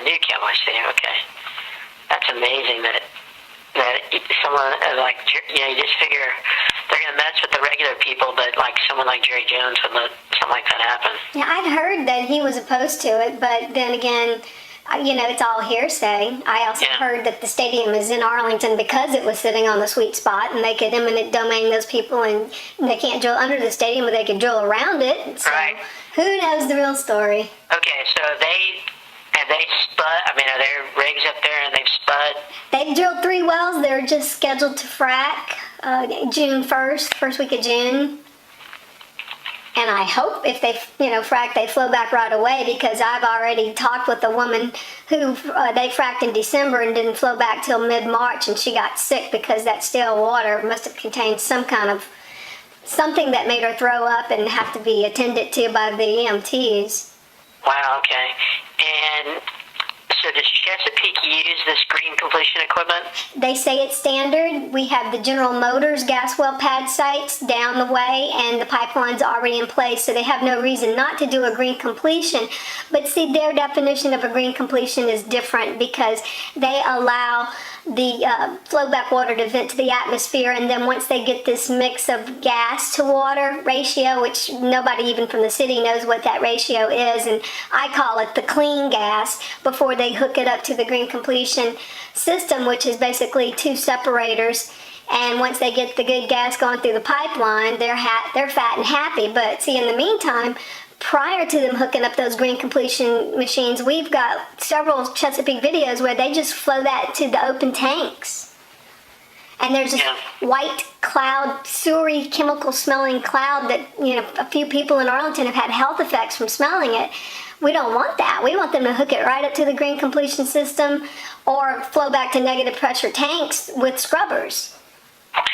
new Cowboys Stadium. Okay, that's amazing that someone like, you know, you just figure they're going to mess with the regular people, but like someone like Jerry Jones would let something like that happen. Yeah, I'd heard that he was opposed to it, but then again, you know, it's all hearsay. I also heard that the stadium is in Arlington because it was sitting on the sweet spot, and they could eminent domain those people, and they can't drill under the stadium, but they could drill around it. So right. Who knows the real story? Okay, so have they spud? I mean, are there rigs up there and they've spud? They've drilled 3 wells. They're just scheduled to frack June 1st, first week of June. And I hope if they, frack, they flow back right away, because I've already talked with a woman who they fracked in December and didn't flow back till mid-March, and she got sick because that stale water must have contained something that made her throw up and have to be attended to by the EMTs. Wow, okay. And so does Chesapeake use this green completion equipment? They say it's standard. We have the General Motors gas well pad sites down the way, and the pipeline's already in place, so they have no reason not to do a green completion. But see, their definition of a green completion is different, because they allow the flowback water to vent to the atmosphere, and then once they get this mix of gas to water ratio, which nobody even from the city knows what that ratio is, and I call it the clean gas, before they hook it up to the green completion system, which is basically 2 separators. And once they get the good gas going through the pipeline, they're fat and happy. But see, in the meantime, prior to them hooking up those green completion machines, we've got several Chesapeake videos where they just flow that to the open tanks. And there's this white cloud, sewery, chemical-smelling cloud that, a few people in Arlington have had health effects from smelling it. We don't want that. We want them to hook it right up to the green completion system, or flow back to negative pressure tanks with scrubbers. Has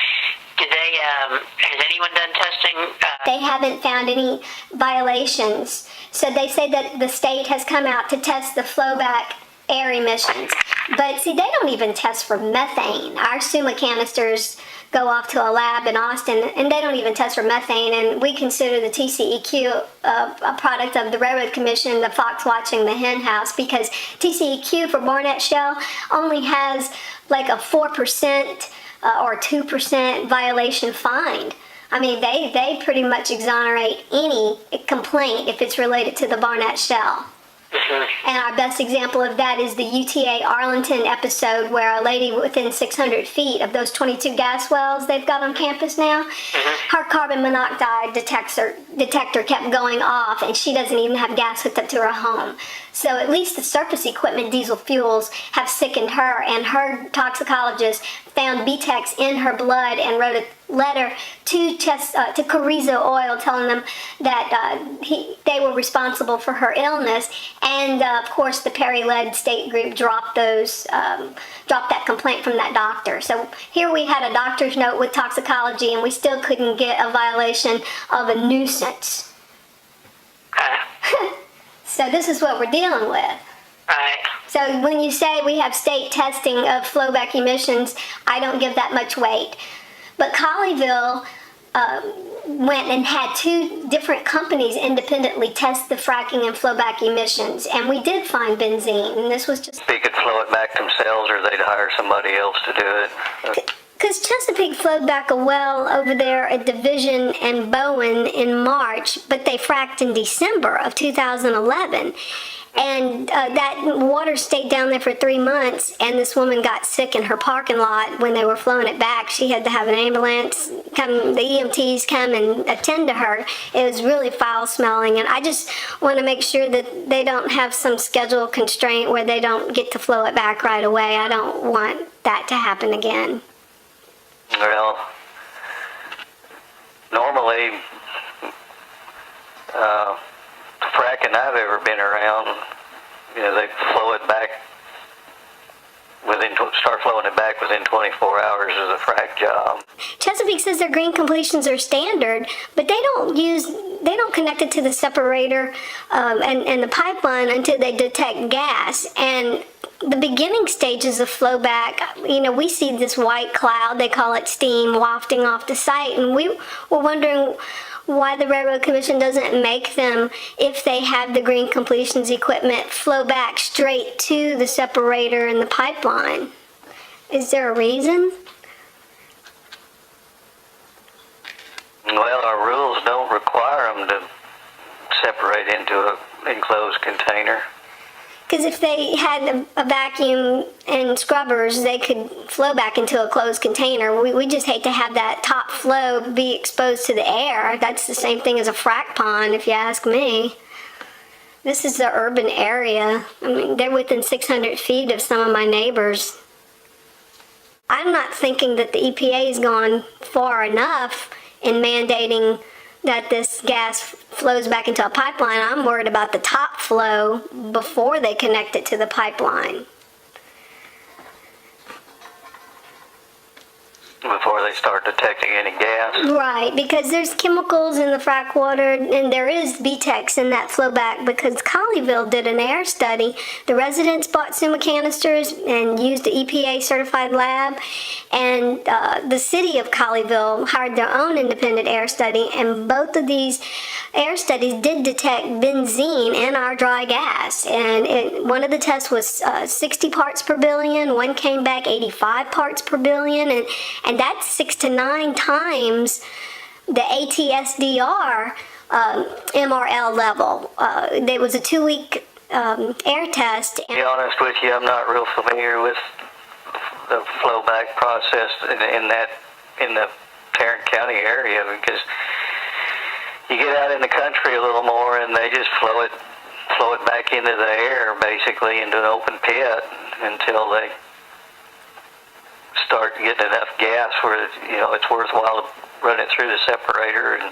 anyone done testing? They haven't found any violations. So they say that the state has come out to test the flowback air emissions. But see, they don't even test for methane. Our SUMA canisters go off to a lab in Austin, and they don't even test for methane. And we consider the TCEQ a product of the Railroad Commission, the fox watching the hen house, because TCEQ for Barnett Shell only has like a 4% or 2% violation fine. I mean, they pretty much exonerate any complaint if it's related to the Barnett Shell. And our best example of that is the UTA Arlington episode, where a lady within 600 feet of those 22 gas wells they've got on campus now, her carbon monoxide detector kept going off, and she doesn't even have gas hooked up to her home. So at least the surface equipment diesel fuels have sickened her, and her toxicologist found BTEX in her blood and wrote a letter to Carrizo Oil telling them that they were responsible for her illness. And of course the Perry-led state group dropped that complaint from that doctor. So here we had a doctor's note with toxicology, and we still couldn't get a violation of a nuisance. So this is what we're dealing with. Right. So when you say we have state testing of flowback emissions, I don't give that much weight. But Colleyville went and had 2 different companies independently test the fracking and flowback emissions, and we did find benzene, and this was just... They could flow it back themselves, or they'd hire somebody else to do it. Because Chesapeake flowed back a well over there at Division and Bowen in March, but they fracked in December of 2011. And that water stayed down there for 3 months, and this woman got sick in her parking lot when they were flowing it back. She had to have an ambulance come, the EMTs come and attend to her. It was really foul smelling, and I just want to make sure that they don't have some schedule constraint where they don't get to flow it back right away. I don't want that to happen again. Well, normally, fracking I've ever been around, they flow it back start flowing it back within 24 hours of the frack job. Chesapeake says their green completions are standard, but they don't connect it to the separator and the pipeline until they detect gas. And the beginning stages of flowback, we see this white cloud, they call it steam, wafting off the site, and we were wondering why the Railroad Commission doesn't make them, if they have the green completions equipment, flow back straight to the separator and the pipeline. Is there a reason? Well, our rules don't require them to separate into an enclosed container. Because if they had a vacuum and scrubbers, they could flow back into a closed container. We just hate to have that top flow be exposed to the air. That's the same thing as a frack pond, if you ask me. This is the urban area. I mean, they're within 600 feet of some of my neighbors. I'm not thinking that the EPA has gone far enough in mandating that this gas flows back into a pipeline. I'm worried about the top flow before they connect it to the pipeline. Before they start detecting any gas. Right, because there's chemicals in the frack water, and there is BTEX in that flowback, because Colleyville did an air study. The residents bought SUMA canisters and used the EPA certified lab, and the city of Colleyville hired their own independent air study, and both of these air studies did detect benzene in our dry gas. And one of the tests was 60 parts per billion, one came back 85 parts per billion, and that's 6 to 9 times the ATSDR MRL level. There was a 2-week air test. To be honest with you, I'm not real familiar with the flowback process in the Tarrant County area, because you get out in the country a little more and they just flow it back into the air, basically into an open pit, until they start getting enough gas where it's worthwhile to run it through the separator and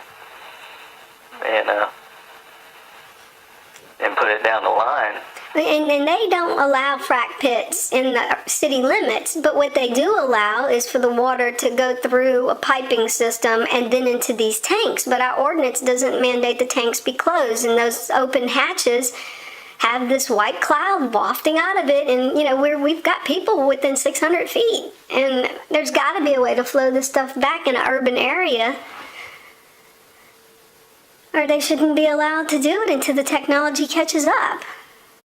put it down the line. And they don't allow frack pits in the city limits, but what they do allow is for the water to go through a piping system and then into these tanks. But our ordinance doesn't mandate the tanks be closed, and those open hatches have this white cloud wafting out of it, and we've got people within 600 feet, and there's got to be a way to flow this stuff back in an urban area, or they shouldn't be allowed to do it until the technology catches up.